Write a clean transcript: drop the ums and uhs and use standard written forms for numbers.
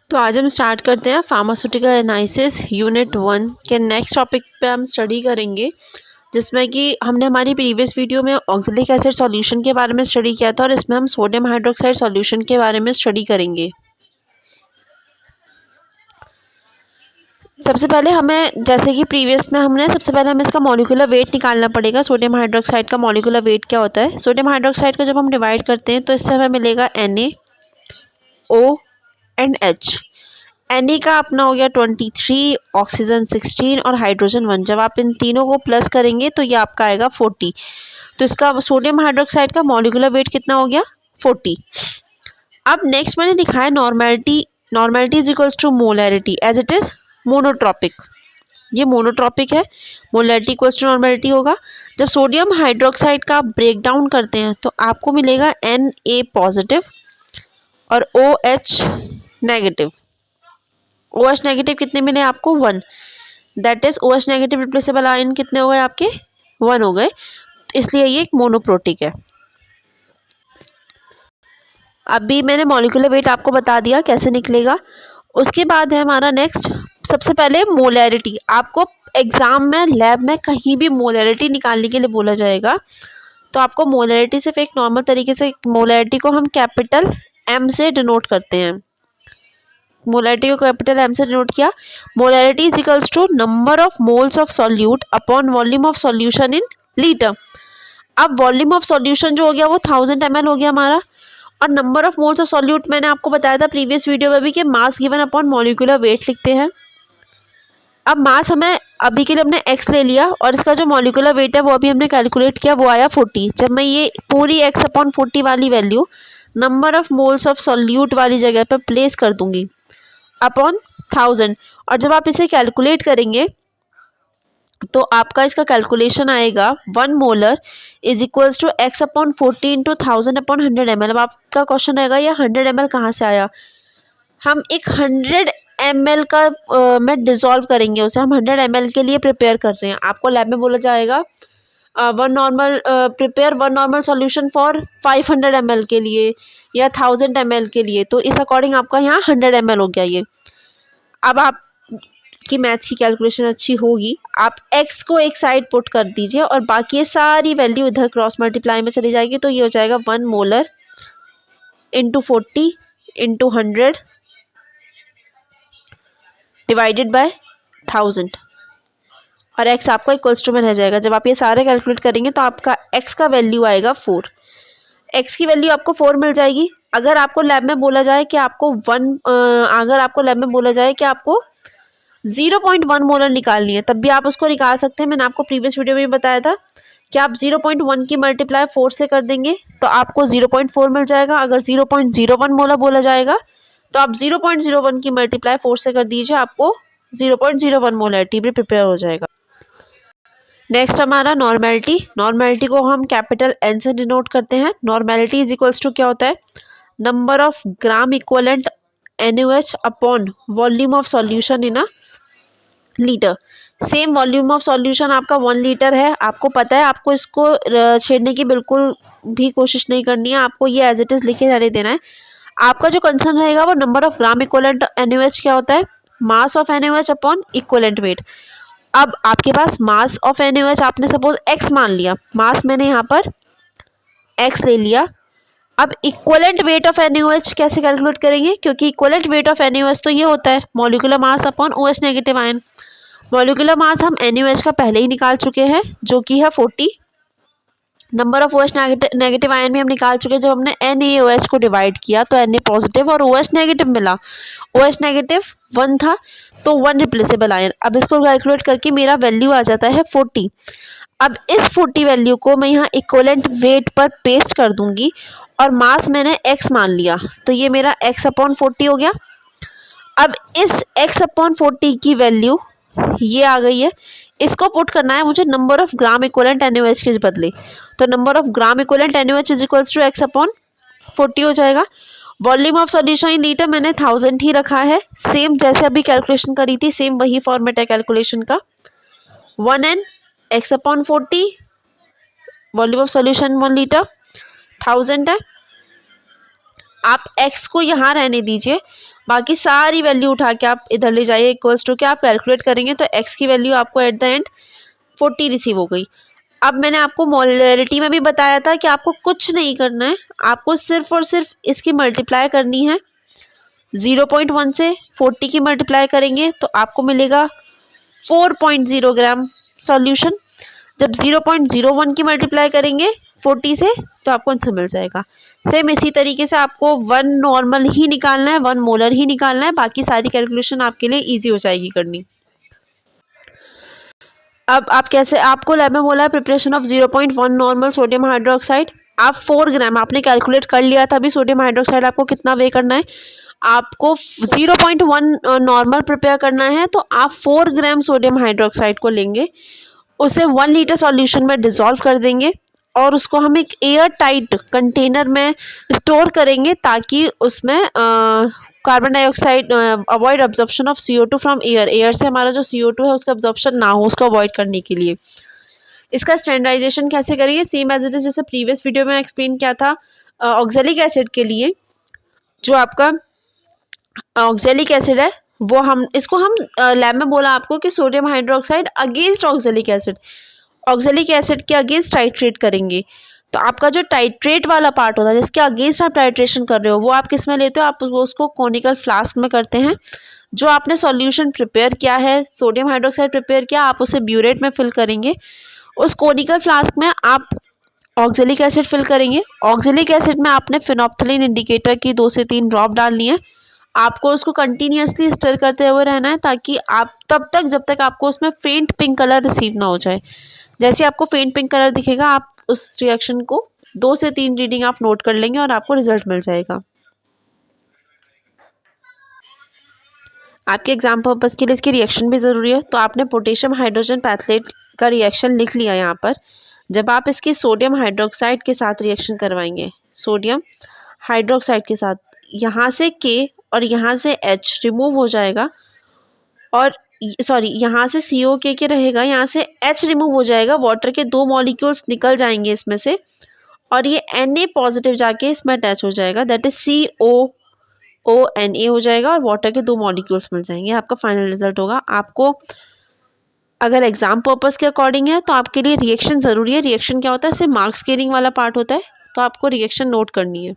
तो आज हम स्टार्ट करते हैं फार्मास्यूटिकल एनालिसिस यूनिट 1 के नेक्स्ट टॉपिक पे हम स्टडी करेंगे, जिसमें कि हमने हमारी प्रीवियस वीडियो में ऑक्जेलिक एसिड सॉल्यूशन के बारे में स्टडी किया था और इसमें हम सोडियम हाइड्रोक्साइड सॉल्यूशन के बारे में स्टडी करेंगे। सबसे पहले हमें, जैसे कि प्रीवियस में हमने सबसे पहले हमें इसका मॉलिक्यूलर वेट निकालना पड़ेगा। सोडियम हाइड्रोक्साइड का मॉलिक्यूलर वेट क्या होता है? सोडियम हाइड्रोक्साइड को जब हम डिवाइड करते हैं तो इससे हमें मिलेगा Na, O and H। Na का अपना हो गया 23, ऑक्सीजन 16 और हाइड्रोजन 1। जब आप इन तीनों को प्लस करेंगे तो ये आपका आएगा 40। तो इसका सोडियम हाइड्रोक्साइड का मॉलिक्यूलर वेट कितना हो गया? 40। अब नेक्स्ट मैंने दिखाया normality. Normality is equals to molarity as it is monotropic. ये मोनोट्रॉपिक है, मोलैरिटी इक्वल्स टू नॉर्मेलिटी होगा। जब सोडियम हाइड्रोक्साइड का ब्रेक डाउन करते हैं तो आपको मिलेगा Na पॉजिटिव और OH नेगेटिव। OH नेगेटिव कितने मिले आपको? 1। That is OH negative replaceable ion कितने हो गए आपके? 1 हो गए। इसलिए ये एक मोनोप्रोटिक है। अभी मैंने मॉलिक्यूलर वेट आपको बता दिया कैसे निकलेगा। उसके बाद है हमारा नेक्स्ट, सबसे पहले मोलैरिटी। आपको एग्जाम में, लैब में कहीं भी मोलैरिटी निकालने के लिए बोला जाएगा तो आपको मोलैरिटी सिर्फ एक नॉर्मल तरीके से, मोलैरिटी को हम कैपिटल M से डिनोट करते हैं। मोलैरिटी को कैपिटल M से डिनोट किया। Molarity is equals to number of moles of solute upon volume of solution in litre. अब वॉल्यूम ऑफ सॉल्यूशन जो हो गया वो 1000 ml हो गया हमारा, और number of moles of solute मैंने आपको बताया था प्रीवियस वीडियो में भी कि mass given upon molecular weight लिखते हैं। अब मास हमें अभी के लिए हमने x ले लिया और इसका जो मॉलिक्यूलर वेट है वो अभी हमने कैलकुलेट किया, वो आया 40। जब मैं ये पूरी x अपॉन 40 वाली value number of moles of solute वाली जगह पर प्लेस कर दूंगी अपॉन 1000, और जब आप इसे कैलकुलेट करेंगे तो आपका इसका कैलकुलेशन आएगा 1 molar is equals to x upon 40 into 1000 upon 100 ml। अब आपका क्वेश्चन रहेगा ये 100 ml कहाँ से आया? हम एक 100 ml का में डिजोल्व करेंगे उसे, हम 100 ml के लिए प्रिपेयर कर रहे हैं। आपको लैब में बोला जाएगा one normal solution for 500 ml के लिए या 1000 ml के लिए, तो इस अकॉर्डिंग आपका यहाँ 100 ml हो गया ये। अब आप की मैथ्स की कैलकुलेशन अच्छी होगी, आप x को एक साइड पुट कर दीजिए और बाकी ये सारी वैल्यू इधर क्रॉस मल्टीप्लाई में चली जाएगी, तो ये हो जाएगा 1 molar into 40 into 100 divided by 1000, और x आपका इक्वल्स टू में रह जाएगा। जब आप ये सारे कैलकुलेट करेंगे तो आपका x का वैल्यू आएगा 4। x की वैल्यू आपको 4 मिल जाएगी। अगर आपको लैब में बोला जाए कि आपको 0.1 मोलर निकालनी है, तब भी आप उसको निकाल सकते हैं। मैंने आपको प्रीवियस वीडियो में भी बताया था कि आप 0.1 की मल्टीप्लाई 4 से कर देंगे तो आपको 0.4 मिल जाएगा। अगर 0.01 मोलर बोला जाएगा तो आप 0.01 की मल्टीप्लाई 4 से कर दीजिए, आपको 0.01 मोलरिटी भी प्रिपेयर हो जाएगा। नेक्स्ट हमारा नॉर्मेलिटी। नॉर्मेलिटी को हम कैपिटल N से डिनोट करते हैं। नॉर्मेलिटी इज इक्वल्स टू क्या होता है? Number of gram equivalent NaOH upon volume of solution in a litre. Same volume of solution आपका 1 लीटर है, आपको पता है, आपको इसको छेड़ने की बिल्कुल भी कोशिश नहीं करनी है, आपको ये एज इट इज लिखे रहने देना है। आपका जो कंसर्न रहेगा वो number of gram equivalent NaOH क्या होता है? Mass of NaOH upon equivalent weight. अब आपके पास मास ऑफ NaOH आपने सपोज x मान लिया, मास मैंने यहाँ पर x ले लिया। अब इक्वलेंट वेट ऑफ NaOH कैसे कैलकुलेट करेंगे? क्योंकि इक्वलेंट वेट ऑफ NaOH तो ये होता है molecular mass upon OH negative ion. Molecular mass हम NaOH का पहले ही निकाल चुके हैं जो कि है 40। Number of OH negative ion भी हम निकाल चुके हैं। जब हमने NaOH को डिवाइड किया तो Na पॉजिटिव और OH नेगेटिव मिला। OH नेगेटिव 1 था तो 1 रिप्लेसेबल आयन। अब इसको कैलकुलेट करके मेरा वैल्यू आ जाता है 40। अब इस 40 वैल्यू को मैं यहाँ इक्वलेंट वेट पर पेस्ट कर दूंगी और मास मैंने x मान लिया, तो ये मेरा x अपॉन 40 हो गया। अब इस x अपॉन 40 की वैल्यू ये आ गई है, इसको पुट करना है मुझे number of gram equivalent NaOH के बदले, तो number of gram equivalent NaOH is equals to x upon 40 हो जाएगा। Volume of solution in litre मैंने 1000 ही रखा है, सेम जैसे अभी कैलकुलेशन करी थी, सेम वही फॉर्मेट है कैलकुलेशन का। 1n x upon 40, volume of solution 1 litre, 1000 है। आप x को यहाँ रहने दीजिए, बाकी सारी वैल्यू उठा के आप इधर ले जाइए इक्वल्स टू के आप कैलकुलेट करेंगे तो x की वैल्यू आपको एट द एंड 40 रिसीव हो गई। अब मैंने आपको मोलैरिटी में भी बताया था कि आपको कुछ नहीं करना है, आपको सिर्फ और सिर्फ इसकी मल्टीप्लाई करनी है। 0.1 से 40 की मल्टीप्लाई करेंगे तो आपको मिलेगा 4.0 ग्राम सॉल्यूशन। जब 0.01 की मल्टीप्लाई करेंगे 40 से तो आपको आंसर मिल जाएगा। सेम इसी तरीके से आपको 1 नॉर्मल ही निकालना है, 1 मोलर ही निकालना है, बाकी सारी कैलकुलेशन आपके लिए इजी हो जाएगी करनी। अब आप कैसे, आपको लैब में बोला है preparation of 0.1 normal sodium hydroxide. आप 4 ग्राम आपने कैलकुलेट कर लिया था अभी सोडियम हाइड्रोक्साइड आपको कितना वे करना है। आपको 0.1 नॉर्मल प्रिपेयर करना है तो आप 4 ग्राम सोडियम हाइड्रोक्साइड को लेंगे, उसे 1 लीटर सॉल्यूशन में डिसॉल्व कर देंगे और उसको हम एक एयर टाइट कंटेनर में स्टोर करेंगे ताकि उसमें carbon dioxide avoid absorption of CO2 from air, air से हमारा जो CO2 है उसका अब्जॉर्प्शन ना हो, उसको अवॉइड करने के लिए। इसका स्टैंडर्डाइजेशन कैसे करेंगे, सेम एज इट इज जैसे प्रीवियस वीडियो में एक्सप्लेन किया था। ऑक्जेलिक एसिड के लिए जो आपका ऑक्जेलिक एसिड है वो हम इसको हम लैब में बोला आपको कि sodium hydroxide against oxalic acid, oxalic acid के अगेंस्ट टाइट्रेट करेंगे। तो आपका जो टाइट्रेट वाला पार्ट होता है जिसके अगेंस्ट आप टाइट्रेशन कर रहे हो वो आप किस में लेते हो, आप वो उसको कोनिकल फ्लास्क में करते हैं। जो आपने सॉल्यूशन प्रिपेयर किया है, सोडियम हाइड्रोक्साइड प्रिपेयर किया, आप उसे ब्यूरेट में फिल करेंगे। उस कोनिकल फ्लास्क में आप ऑक्जेलिक एसिड फिल करेंगे। ऑक्जेलिक एसिड में आपने फिनोप्थलीन इंडिकेटर की 2 से 3 ड्रॉप डालनी है। आपको उसको कंटिन्यूसली स्टर करते हुए रहना है ताकि आप तब तक जब तक आपको उसमें फेंट पिंक कलर रिसीव ना हो जाए। जैसे आपको फेंट पिंक कलर दिखेगा आप उस रिएक्शन को 2 से 3 रीडिंग आप नोट कर लेंगे और आपको रिजल्ट मिल जाएगा। आपके एग्जाम पर्पस के लिए इसकी रिएक्शन भी ज़रूरी है तो आपने पोटेशियम हाइड्रोजन पैथलेट का रिएक्शन लिख लिया यहाँ पर। जब आप इसकी सोडियम हाइड्रोक्साइड के साथ रिएक्शन करवाएंगे, सोडियम हाइड्रोक्साइड के साथ, यहाँ से K और यहाँ से H रिमूव हो जाएगा और सॉरी यहाँ से COK के रहेगा, यहाँ से H रिमूव हो जाएगा, वाटर के 2 मॉलिक्यूल्स निकल जाएंगे इसमें से और ये Na पॉजिटिव जाके इसमें अटैच हो जाएगा, दैट इज COONA हो जाएगा और वाटर के 2 मॉलिक्यूल्स मिल जाएंगे। आपका फाइनल रिजल्ट होगा। आपको अगर एग्जाम पर्पस के अकॉर्डिंग है तो आपके लिए रिएक्शन ज़रूरी है। रिएक्शन क्या होता है, सिर्फ मार्क्स स्केलिंग वाला पार्ट होता है, तो आपको रिएक्शन नोट करनी है।